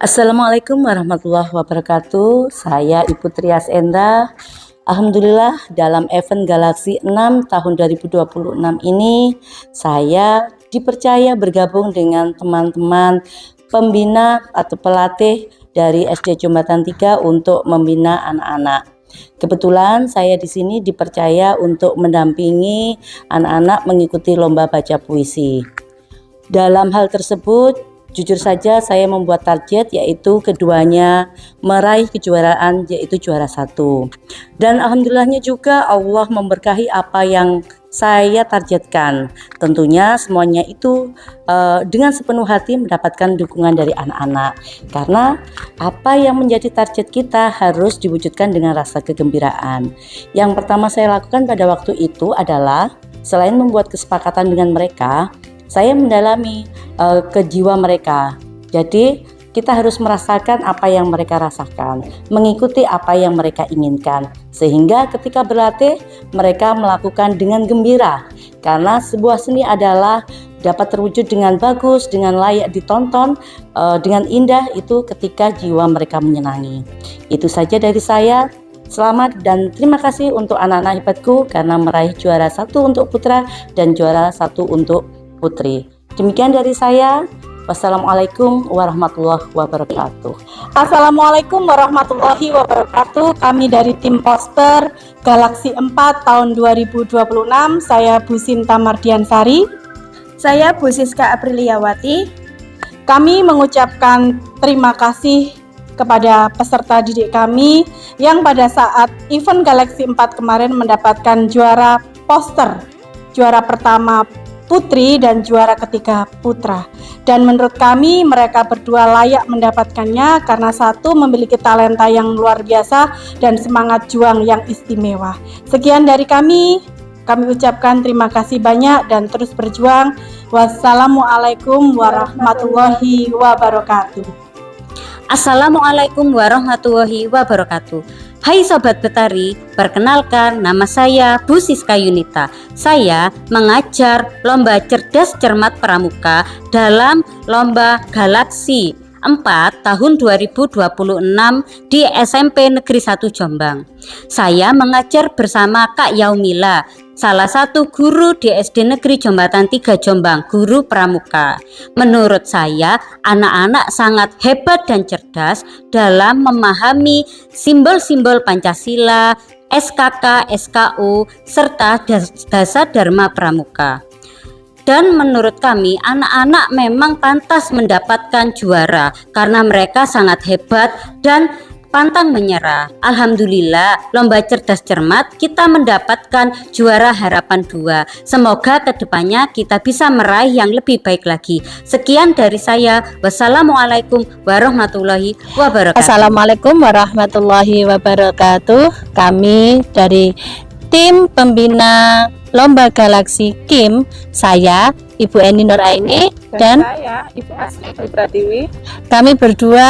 Assalamualaikum warahmatullahi wabarakatuh. Saya Ibu Trias Endra. Alhamdulillah dalam event Galaksi 6 tahun 2026 ini saya dipercaya bergabung dengan teman-teman pembina atau pelatih dari SD Jombatan 3 untuk membina anak-anak. Kebetulan saya di sini dipercaya untuk mendampingi anak-anak mengikuti lomba baca puisi. Dalam hal tersebut, jujur saja saya membuat target yaitu keduanya meraih kejuaraan yaitu juara 1. Dan alhamdulillahnya juga Allah memberkahi apa yang saya targetkan. Tentunya semuanya itu dengan sepenuh hati mendapatkan dukungan dari anak-anak. Karena apa yang menjadi target kita harus diwujudkan dengan rasa kegembiraan. Yang pertama saya lakukan pada waktu itu adalah selain membuat kesepakatan dengan mereka, saya mendalami ke jiwa mereka. Jadi kita harus merasakan apa yang mereka rasakan, mengikuti apa yang mereka inginkan, sehingga ketika berlatih mereka melakukan dengan gembira. Karena sebuah seni adalah dapat terwujud dengan bagus, dengan layak ditonton, dengan indah itu ketika jiwa mereka menyenangi. Itu saja dari saya. Selamat dan terima kasih untuk anak-anak hebatku karena meraih juara 1 untuk putra dan juara 1 untuk putri. Demikian dari saya. Wassalamualaikum warahmatullahi wabarakatuh. Assalamualaikum warahmatullahi wabarakatuh. Kami dari tim poster Galaksi 4 tahun 2026. Saya Bu Sinta Mardiansari. Saya Bu Siska Apriliawati. Kami mengucapkan terima kasih kepada peserta didik kami yang pada saat event Galaksi 4 kemarin mendapatkan juara poster, juara pertama putri dan juara ketiga putra. Dan menurut kami mereka berdua layak mendapatkannya karena satu memiliki talenta yang luar biasa dan semangat juang yang istimewa. Sekian dari kami ucapkan terima kasih banyak dan terus berjuang. Wassalamualaikum warahmatullahi wabarakatuh. Assalamualaikum warahmatullahi wabarakatuh. Hai Sobat Betari, perkenalkan nama saya Bu Siska Yunita. Saya mengajar lomba cerdas cermat pramuka dalam lomba Galaksi 4 tahun 2026 di SMP Negeri 1 Jombang. Saya mengajar bersama Kak Yaumila, salah satu guru di SD Negeri Jombatan 3 Jombang, guru pramuka. Menurut saya, anak-anak sangat hebat dan cerdas dalam memahami simbol-simbol Pancasila, SKK, SKU, serta dasar Dharma Pramuka. Dan menurut kami anak-anak memang pantas mendapatkan juara karena mereka sangat hebat dan pantang menyerah. Alhamdulillah lomba cerdas cermat kita mendapatkan juara harapan 2. Semoga kedepannya kita bisa meraih yang lebih baik lagi. Sekian dari saya. Wassalamualaikum warahmatullahi wabarakatuh. Assalamualaikum warahmatullahi wabarakatuh. Kami dari tim pembina Lomba Galaksi Kim, saya Ibu Eni Nuraini dan saya Ibu Asri Pratiwi. kami berdua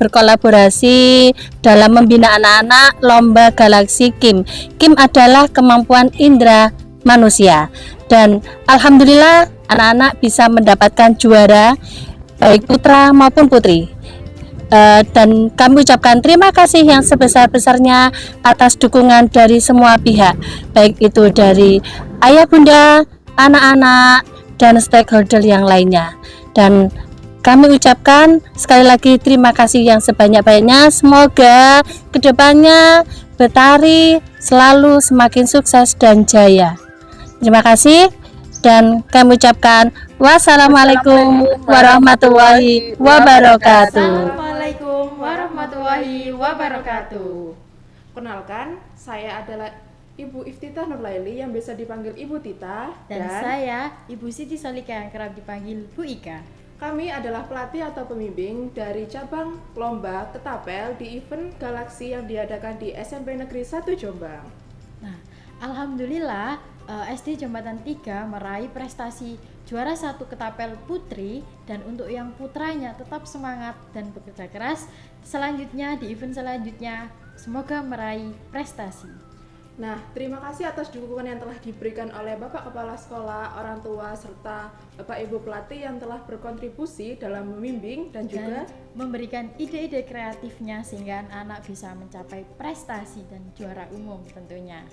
berkolaborasi dalam membina anak-anak Lomba Galaksi Kim. Kim adalah kemampuan indera manusia dan alhamdulillah anak-anak bisa mendapatkan juara baik putra maupun putri. Dan kami ucapkan terima kasih yang sebesar-besarnya atas dukungan dari semua pihak, baik itu dari ayah bunda, anak-anak, dan stakeholder yang lainnya. Dan kami ucapkan sekali lagi terima kasih yang sebanyak-banyaknya. Semoga kedepannya Betari selalu semakin sukses dan jaya. Terima kasih dan kami ucapkan wassalamualaikum warahmatullahi wabarakatuh. Assalamualaikum warahmatullahi wabarakatuh. Kenalkan, saya adalah Ibu Iftitah Nurlaili yang biasa dipanggil Ibu Tita Dan saya Ibu Siti Solika yang kerap dipanggil Bu Ika. kami adalah pelatih atau pembimbing dari cabang lomba ketapel di event Galaksi yang diadakan di SMP Negeri 1 Jombang. Nah, alhamdulillah SD Jombatan 3 meraih prestasi juara 1 ketapel putri, dan untuk yang putranya tetap semangat dan bekerja keras. Selanjutnya di event selanjutnya semoga meraih prestasi. Nah, terima kasih atas dukungan yang telah diberikan oleh Bapak Kepala Sekolah, orang tua, serta Bapak Ibu pelatih yang telah berkontribusi dalam membimbing dan juga memberikan ide-ide kreatifnya sehingga anak-anak bisa mencapai prestasi dan juara umum tentunya.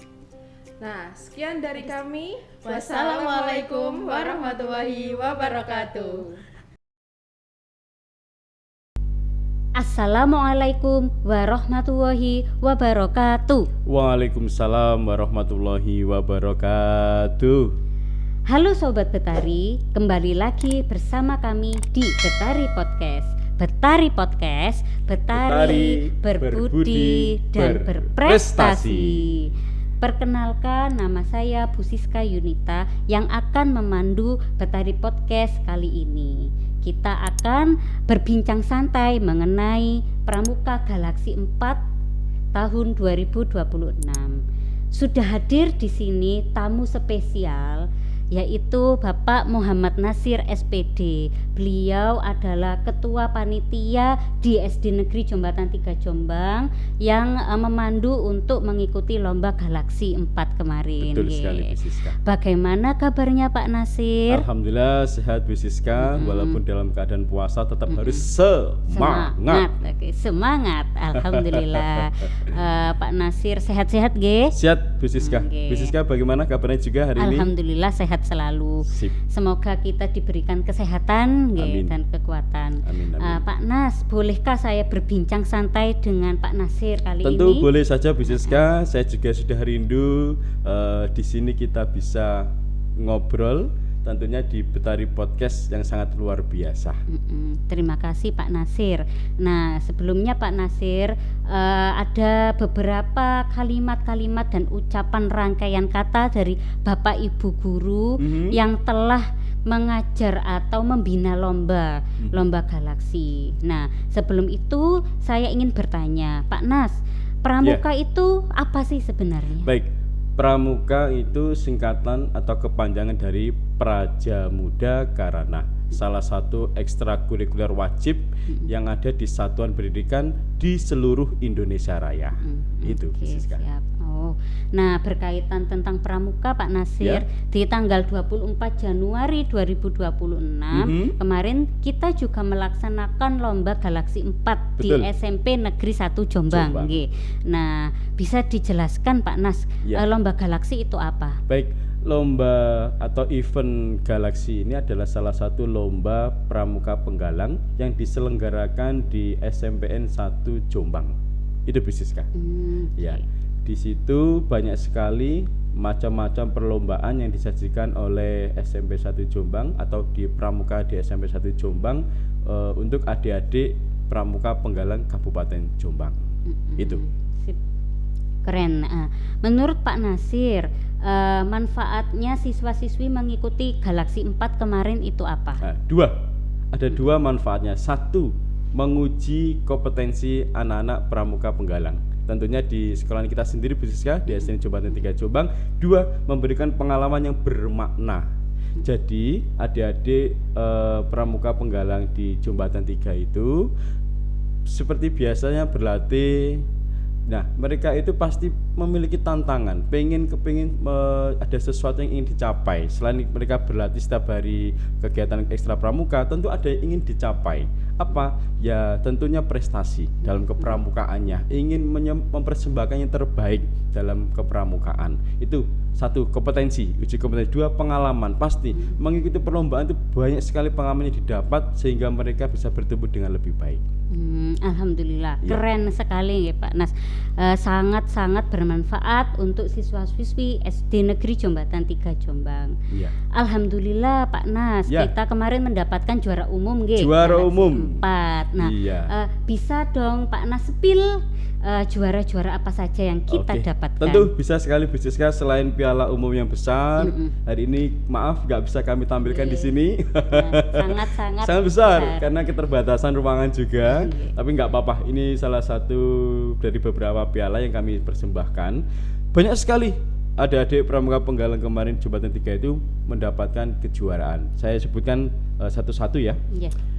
Nah, sekian dari kami. Wassalamualaikum warahmatullahi wabarakatuh. Assalamualaikum warahmatullahi wabarakatuh. Waalaikumsalam warahmatullahi wabarakatuh. Halo Sobat Betari, kembali lagi bersama kami di Betari Podcast. Betari Podcast, Betari berbudi dan berprestasi. Perkenalkan, nama saya Bu Siska Yunita yang akan memandu Betari Podcast kali ini. Kita akan berbincang santai mengenai Pramuka Galaksi 4 tahun 2026. Sudah hadir di sini tamu spesial, yaitu Bapak Muhammad Nasir SPD. Beliau adalah Ketua Panitia di SD Negeri Jombatan 3 Jombang yang memandu untuk mengikuti Lomba Galaksi 4 kemarin. Betul sekali Bu Siska. Bagaimana kabarnya Pak Nasir? Alhamdulillah sehat Bu Siska, walaupun dalam keadaan puasa tetap harus semangat. Oke, semangat. Alhamdulillah. Pak Nasir sehat-sehat nggih? Sehat Bu Siska. Oke. Bu Siska bagaimana kabarnya juga hari ini? Alhamdulillah sehat selalu. Sip. Semoga kita diberikan kesehatan nggih, Amin. dan kekuatan. Amin, amin. Pak Nas, bolehkah saya berbincang santai dengan Pak Nasir kali Tentu ini? boleh saja Bu Siska. Saya juga sudah rindu di sini kita bisa ngobrol, tentunya di Betari Podcast yang sangat luar biasa. Terima kasih Pak Nasir. Nah, sebelumnya Pak Nasir, ada beberapa kalimat-kalimat dan ucapan rangkaian kata dari Bapak Ibu guru yang telah mengajar atau membina lomba Galaksi. Nah, sebelum itu saya ingin bertanya, Pak Nas, Pramuka itu apa sih sebenarnya? Baik, Pramuka itu singkatan atau kepanjangan dari Praja Muda Karana, salah satu ekstrakurikuler wajib yang ada di satuan pendidikan di seluruh Indonesia Raya. Itu Oke, Siska. siap. Oh. Nah, berkaitan tentang Pramuka Pak Nasir, di tanggal 24 Januari 2026 kemarin kita juga melaksanakan Lomba Galaksi 4 di Betul. SMP Negeri 1 Jombang. Jombang. Nggih. Nah, bisa dijelaskan Pak Nas, Lomba Galaksi itu apa? Baik, lomba atau event Galaksi ini adalah salah satu lomba pramuka penggalang yang diselenggarakan di SMPN 1 Jombang. Itu Siska. Ya. Di situ banyak sekali macam-macam perlombaan yang disajikan oleh SMP 1 Jombang atau di pramuka di SMP 1 Jombang untuk adik-adik pramuka penggalang Kabupaten Jombang. Itu. Sip. Keren. Menurut Pak Nasir, manfaatnya siswa-siswi mengikuti Galaksi 4 kemarin itu apa? Ada dua manfaatnya. Satu, menguji kompetensi anak-anak pramuka penggalang. Tentunya di sekolah kita sendiri Bu Siska, di SD Jombatan 3 Jombang. Dua, memberikan pengalaman yang bermakna. Jadi adik-adik pramuka penggalang di Jombatan 3 itu seperti biasanya berlatih. Nah, mereka itu pasti memiliki tantangan, kepingin ada sesuatu yang ingin dicapai. Selain mereka berlatih setiap hari kegiatan ekstra pramuka, tentu ada yang ingin dicapai. Apa? Ya tentunya prestasi dalam kepramukaannya, ingin mempersembahkan yang terbaik dalam kepramukaan. Itu satu, kompetensi, uji kompetensi. Dua, pengalaman. Pasti mengikuti perlombaan itu banyak sekali pengalaman yang didapat sehingga mereka bisa bertumbuh dengan lebih baik. Alhamdulillah, keren sekali ya Pak Nas. Sangat-sangat bermanfaat untuk siswa-siswi SD Negeri Jombatan 3 Jombang. Alhamdulillah Pak Nas, kita kemarin mendapatkan juara umum nggih. Juara umum 4. Nah, bisa dong Pak Nas spill juara-juara apa saja yang kita dapatkan? Tentu bisa sekali Bu Siska, selain piala umum yang besar, hari ini maaf nggak bisa kami tampilkan di sini. Sangat besar karena keterbatasan ruangan juga. Tapi nggak apa-apa, ini salah satu dari beberapa piala yang kami persembahkan. Banyak sekali adik-adik pramuka penggalang kemarin Jombatan 3 itu mendapatkan kejuaraan. Saya sebutkan satu-satu ya.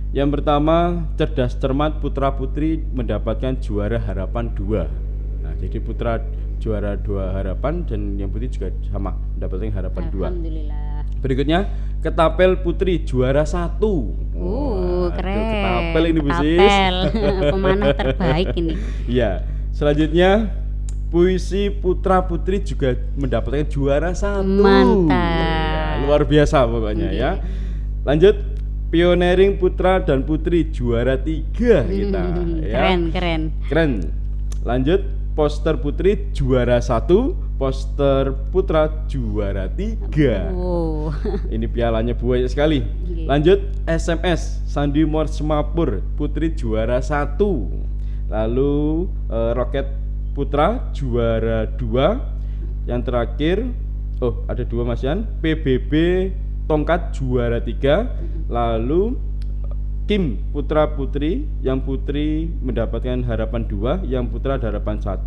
Yang pertama, cerdas cermat putra putri mendapatkan juara harapan 2. Nah, jadi putra juara 2 harapan, dan yang putih juga sama mendapatkan harapan 2. Alhamdulillah. Berikutnya ketapel putri juara 1. Keren. Ketapel ini Bu Sis. Ketapel. Pemanah terbaik ini. Iya. Selanjutnya puisi putra putri juga mendapatkan juara 1. Mantap. Ya, luar biasa pokoknya ya. Lanjut, pioneering putra dan putri juara 3 kita ya. Keren. Lanjut, poster putri juara 1, poster putra juara 3. Oh. Ini pialanya banyak sekali. Lanjut, SMS Sandi Mor Semapur putri juara 1. Lalu roket putra juara 2. Yang terakhir, ada 2 Mas Yan, PBB tongkat juara 3. Lalu Kim putra putri, yang putri mendapatkan harapan 2, yang putra ada harapan 1.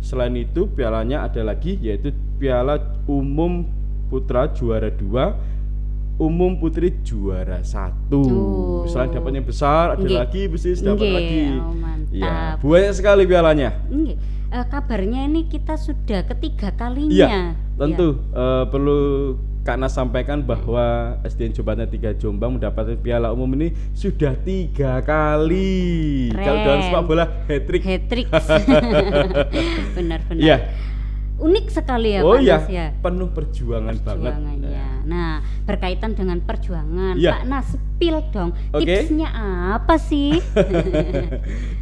Selain itu pialanya ada lagi, yaitu piala umum putra juara 2, umum putri juara 1. Selain dapat yang besar, ada lagi Bu Sis, dapat lagi. Ya, banyak sekali pialanya. Kabarnya ini kita sudah ketiga kalinya. Iya, tentu perlu Kak Nas sampaikan bahwa SDN Jembatan 3 Jombang mendapatkan piala umum ini sudah 3 kali. Kalau dalam sepak bola hat-trick. Benar-benar. Iya. Unik sekali ya Pak Nas ya. Penuh perjuangan banget. Nah, berkaitan dengan perjuangan, Iya. Pak Nas spill dong. Tipsnya apa sih?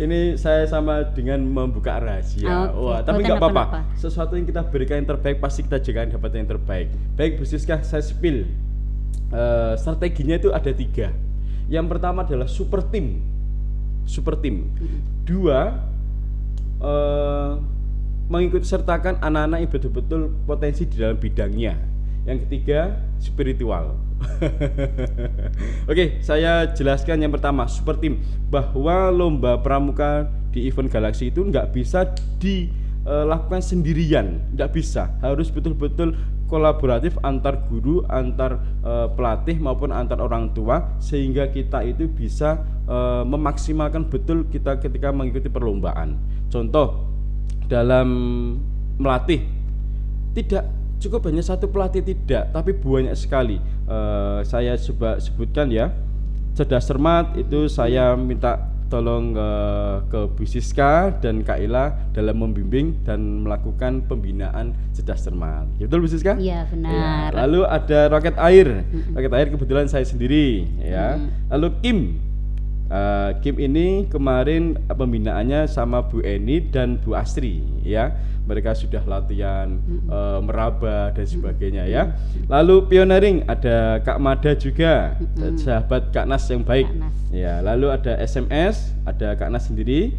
Ini saya sama dengan membuka rahasia. Tapi nggak apa-apa. Sesuatu yang kita berikan yang terbaik pasti kita jaga dapat yang terbaik. Baik Bu Siska, saya spill. Strateginya itu ada 3. Yang pertama adalah super team. 2, mengikuti sertakan anak-anak yang betul-betul potensi di dalam bidangnya. Yang ketiga, spiritual. Oke, saya jelaskan yang pertama, super team. Bahwa lomba pramuka di event Galaxy itu nggak bisa dilakukan sendirian, nggak bisa. Harus betul-betul kolaboratif antar guru, antar pelatih maupun antar orang tua, sehingga kita itu bisa memaksimalkan betul kita ketika mengikuti perlombaan. Contoh, dalam melatih tidak cukup hanya satu pelatih, tidak, tapi banyak sekali. Saya coba sebutkan ya. Cerdas Cermat itu saya minta tolong ke Bu Siska dan Kak Ila dalam membimbing dan melakukan pembinaan Cerdas Cermat. Betul Bu Siska? Iya, benar. Ya, lalu ada Roket Air. Roket Air kebetulan saya sendiri ya. Lalu Kim ini kemarin pembinaannya sama Bu Eni dan Bu Astri ya. Mereka sudah latihan meraba dan sebagainya ya. Lalu pioneering ada Kak Mada juga, sahabat Kak Nas yang baik. Ya, lalu ada SMS, ada Kak Nas sendiri.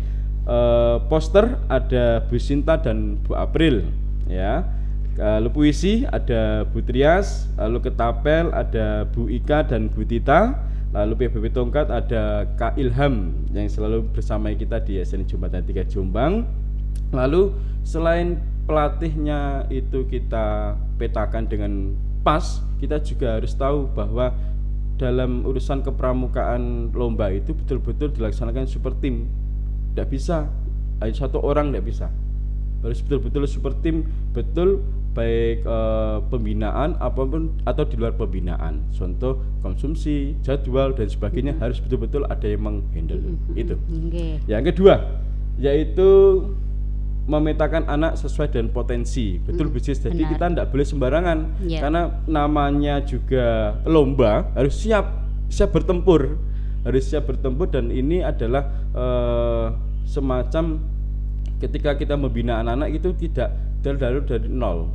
Poster ada Bu Sinta dan Bu April ya. Lalu puisi ada Bu Trias, lalu ketapel ada Bu Ika dan Bu Tita. Lalu PBB tongkat ada Kak Ilham yang selalu bersama kita di SDN Jembatan 3 Jombang. Lalu selain pelatihnya itu kita petakan dengan pas, kita juga harus tahu bahwa dalam urusan kepramukaan lomba itu betul-betul dilaksanakan super team. Tidak bisa hanya satu orang, tidak bisa. Harus betul-betul super team, betul, baik pembinaan apapun atau di luar pembinaan. Contoh konsumsi, jadwal dan sebagainya harus betul-betul ada yang menghandle itu. Yang kedua yaitu memetakan anak sesuai dengan potensi. Betul bisnis. Jadi kita tidak boleh sembarangan karena namanya juga lomba, harus siap bertempur. Dan ini adalah semacam ketika kita membina anak-anak itu tidak dari nol.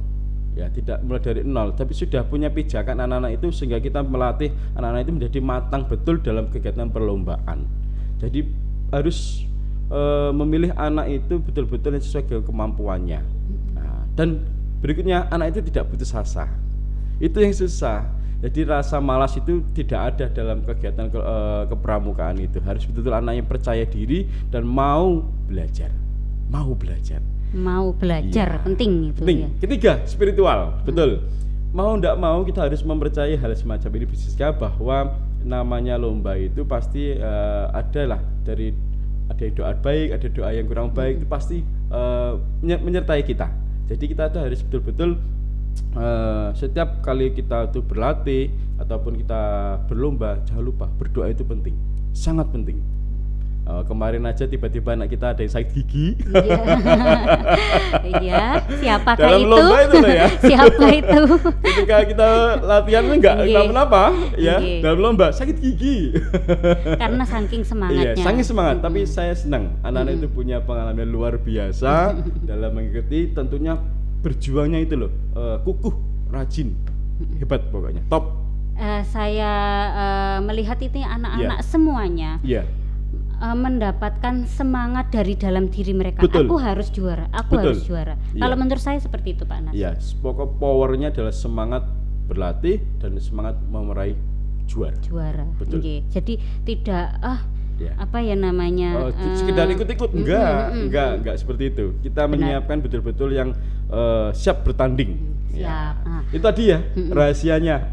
Ya, tidak mulai dari nol, tapi sudah punya pijakan anak-anak itu sehingga kita melatih anak-anak itu menjadi matang betul dalam kegiatan perlombaan. Jadi harus memilih anak itu betul-betul sesuai dengan kemampuannya. Dan berikutnya, anak itu tidak putus asa. Itu yang susah. Jadi rasa malas itu tidak ada dalam kegiatan kepramukaan itu. Harus betul-betul anak yang percaya diri dan mau belajar. Penting itu. Ya. Ketiga, spiritual. Betul. Mau tidak mau kita harus mempercayai hal semacam ini bisnisnya, bahwa namanya lomba itu pasti ada doa baik, ada doa yang kurang baik, itu pasti menyertai kita. Jadi kita tuh harus betul-betul setiap kali kita tuh berlatih ataupun kita berlomba, jangan lupa berdoa itu penting, sangat penting. Kemarin aja tiba-tiba anak kita ada yang sakit gigi. Iya, siapakah Dalam itu? lomba itu loh ya. Siapa itu? Ketika kita latihan enggak kenapa ya, Iya. dalam lomba sakit gigi. Karena saking Iya, semangatnya. sangat semangat. Tapi saya senang anak-anak itu punya pengalaman luar biasa dalam mengikuti. Tentunya berjuangnya itu loh, kukuh, rajin, hebat pokoknya, top. Saya melihat itu anak-anak semuanya Iya. mendapatkan semangat dari dalam diri mereka. Betul. Aku harus juara, aku Betul. harus juara. Iya. Kalau menurut saya seperti itu, Pak Nas. Iya, pokok powernya adalah semangat berlatih dan semangat meraih juara. Juara. Betul. Nggih. Jadi tidak Ya. apa ya namanya? Sekedar ikut-ikut enggak seperti itu. Kita menyiapkan betul-betul yang siap bertanding. Siap. Ah, Itu tadi ya rahasianya.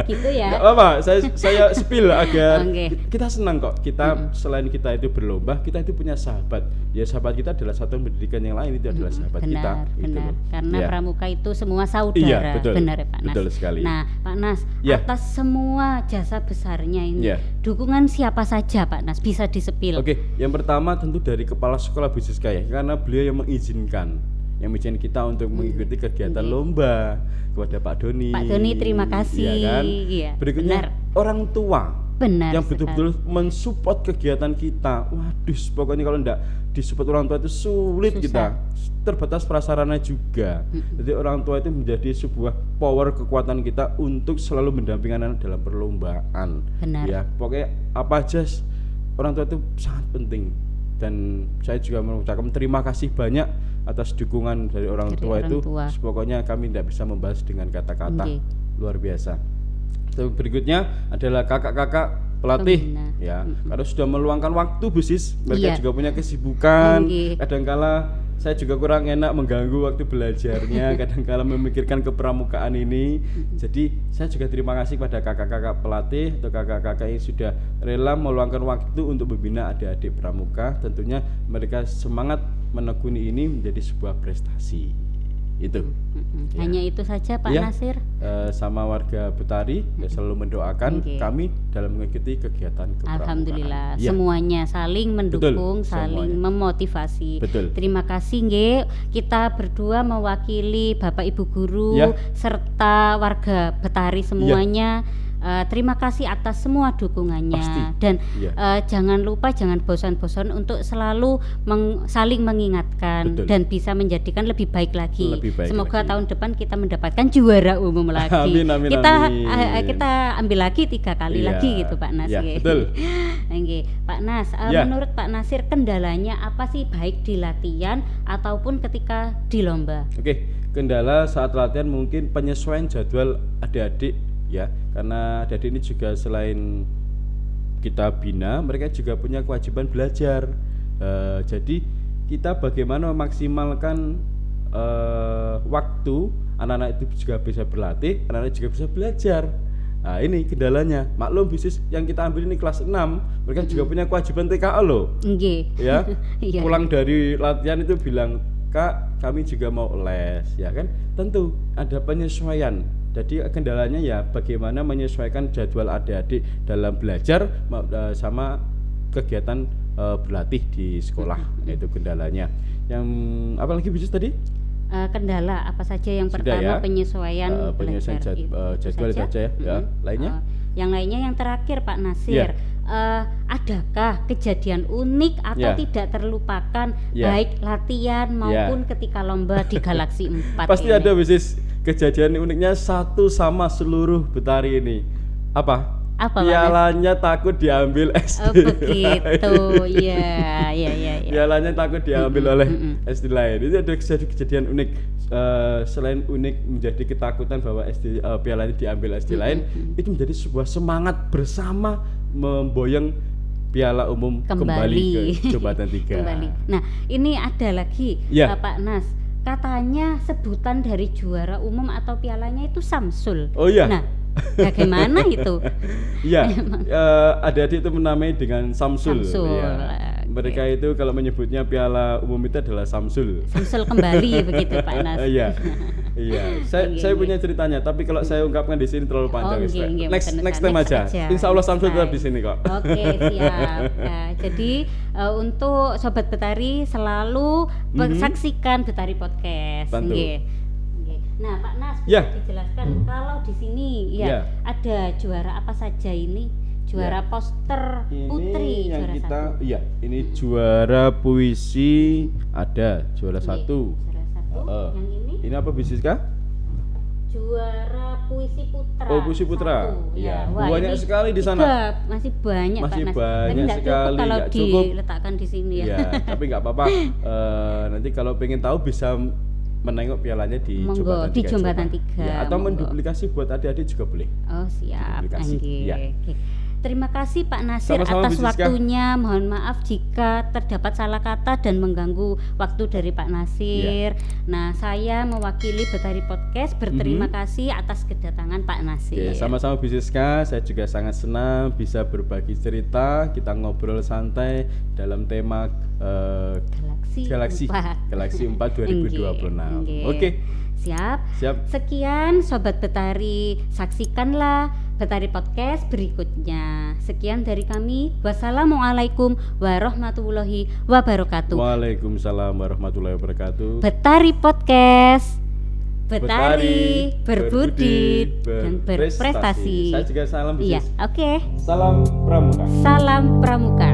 gitu ya. Nggak apa-apa, saya spill agar Oke. kita senang kok. Kita selain kita itu berlomba, kita itu punya sahabat. Ya sahabat kita adalah satuan pendidikan yang lain, itu adalah sahabat kita. Benar, gitu benar. loh. Karena Ya. pramuka itu semua saudara. Iya, betul. Benar ya, Pak Nas. Betul sekali. Nah, Pak Nas, Ya. atas semua jasa besarnya ini, Ya. dukungan siapa saja, Pak Nas? Bisa disepil. Oke, yang pertama tentu dari Kepala Sekolah Bu Siska ya, karena beliau yang mengizinkan kita untuk mengikuti kegiatan lomba, kepada Pak Doni. Pak Doni, terima kasih. Iya kan? Iya, Berikutnya benar. orang tua Benar yang sekali. betul-betul mensupport kegiatan kita. Waduh, pokoknya kalau enggak disupport orang tua itu sulit Susah. kita. Terbatas prasarana juga. Jadi orang tua itu menjadi sebuah power kekuatan kita untuk selalu mendampingi anak dalam perlombaan. Benar. Ya, pokoknya apa aja orang tua itu sangat penting. Dan saya juga mengucapkan terima kasih banyak atas dukungan dari orang Dari tua orang itu. tua. Pokoknya kami tidak bisa membahas dengan kata-kata. Oke. Luar biasa. Terus berikutnya adalah kakak-kakak pelatih Pembina. ya. Karena sudah meluangkan waktu Bu Sis, mereka Iya. juga punya kesibukan. Oke. Kadangkala saya juga kurang enak mengganggu waktu belajarnya, kadangkala memikirkan kepramukaan ini. Jadi saya juga terima kasih pada kakak-kakak pelatih atau kakak-kakak yang sudah rela meluangkan waktu untuk membina adik-adik pramuka. Tentunya mereka semangat menekuni ini menjadi sebuah prestasi. Itu. Ya. Hanya itu saja, Pak Iya. Nasir. Sama warga Betari ya selalu mendoakan Oke. kami dalam mengikuti kegiatan kepramukaan. Alhamdulillah, Ya. semuanya saling mendukung, Betul, saling semuanya. memotivasi. Betul. Terima kasih, nggih. Kita berdua mewakili Bapak Ibu guru Ya. serta warga Betari semuanya. Terima kasih atas semua dukungannya. Pasti. Dan Ya. jangan lupa, jangan bosan-bosan untuk selalu saling mengingatkan Betul. dan bisa menjadikan lebih baik lagi. Lebih baik Semoga lagi. tahun depan kita mendapatkan juara umum lagi. Amin, amin, kita amin. kita ambil lagi 3 kali Iya. lagi gitu, Pak Nas. Ya, nggih. betul. Nggih. Pak Nas, Ya. menurut Pak Nasir kendalanya apa sih baik di latihan ataupun ketika di lomba? Oke, kendala saat latihan mungkin penyesuaian jadwal adik-adik ya, karena adik-adik ini juga selain kita bina, mereka juga punya kewajiban belajar. Jadi kita bagaimana memaksimalkan waktu anak-anak itu juga bisa berlatih, anak-anak juga bisa belajar. Nah, ini kendalanya. Maklum bisnis yang kita ambil ini kelas 6, mereka juga punya kewajiban TKA loh. Nggih. Ya, Iya. pulang dari latihan itu bilang, Kak, kami juga mau les, ya kan? Tentu ada penyesuaian. Jadi kendalanya ya bagaimana menyesuaikan jadwal adik-adik dalam belajar sama kegiatan berlatih di sekolah, itu kendalanya. Yang apa lagi bisnis tadi? Kendala apa saja yang Sudah pertama ya. penyesuaian Penyesuaian belajar itu jadwal itu aja ya. Lainnya? Yang lainnya yang terakhir Pak Nasir. Adakah kejadian unik atau Ya. tidak terlupakan Ya. baik latihan maupun ketika lomba di Galaksi 4 Pasti ini? ada bisnis kejadian uniknya satu sama seluruh Betari ini. Apa? Apa, Pak Nas? Pialanya takut diambil SD. Oh begitu, ya. Pialanya takut diambil oleh SD lain. Itu ada kejadian unik. Selain unik menjadi ketakutan bahwa SD pialanya diambil SD lain, itu menjadi sebuah semangat bersama memboyong piala umum kembali ke Jembatan 3. Kembali. Nah, ini ada lagi Ya. Pak Nas. Katanya sebutan dari juara umum atau pialanya itu Samsul. Oh iya. Nah, bagaimana itu? Iya, adik-adik itu menamai dengan Samsul. Samsul. Ya. Mereka itu kalau menyebutnya piala umum itu adalah Samsul. Samsul kembali begitu Pak Nas. Iya. Iya, saya punya ceritanya, tapi kalau saya ungkapkan di sini terlalu panjang. Next time aja. Insya Allah Samsul tetap di sini kok. Oke, siap. Nah, jadi untuk Sobat Betari selalu saksikan Betari Podcast. Bantu. Nggih. Nah, Pak Nas, Ya. bisa dijelaskan kalau di sini ya ada juara apa saja ini? Juara poster putri yang juara kita, satu. iya, ini juara puisi ada juara satu. Juara satu. Yang ini apa Bisiska? juara puisi putra. Oh, puisi putra. Satu. Iya. Wah, Banyak ini sekali di sana. Masih banyak Masih Pak Nas. banyak Tapi nggak sekali, cukup kalau nggak cukup. diletakkan di sini ya. Iya, tapi nggak apa-apa. Nanti kalau pengen tahu bisa menengok pialanya di Monggo, Jembatan di 3 Jembatan Jombang. 3, Ya, atau monggo. menduplikasi buat adik-adik juga boleh. Oh siap, Duplikasi, Anggi. ya. Oke. Terima kasih Pak Nasir Sama-sama, atas Bu Siska. waktunya. Mohon maaf jika terdapat salah kata dan mengganggu waktu dari Pak Nasir. Nah, saya mewakili Betari Podcast berterima kasih atas kedatangan Pak Nasir. Oke, sama-sama Bu Siska, saya juga sangat senang bisa berbagi cerita, kita ngobrol santai dalam tema Galaksi 4 2026. Nggih. Oke. Siap. Siap. Sekian Sobat Betari, saksikanlah Betari Podcast berikutnya. Sekian dari kami. Wassalamualaikum warahmatullahi wabarakatuh. Waalaikumsalam warahmatullahi wabarakatuh. Betari Podcast. Betari, berbudi dan berprestasi. Saya juga salam Iya, bisnis. oke. Salam pramuka. Salam pramuka.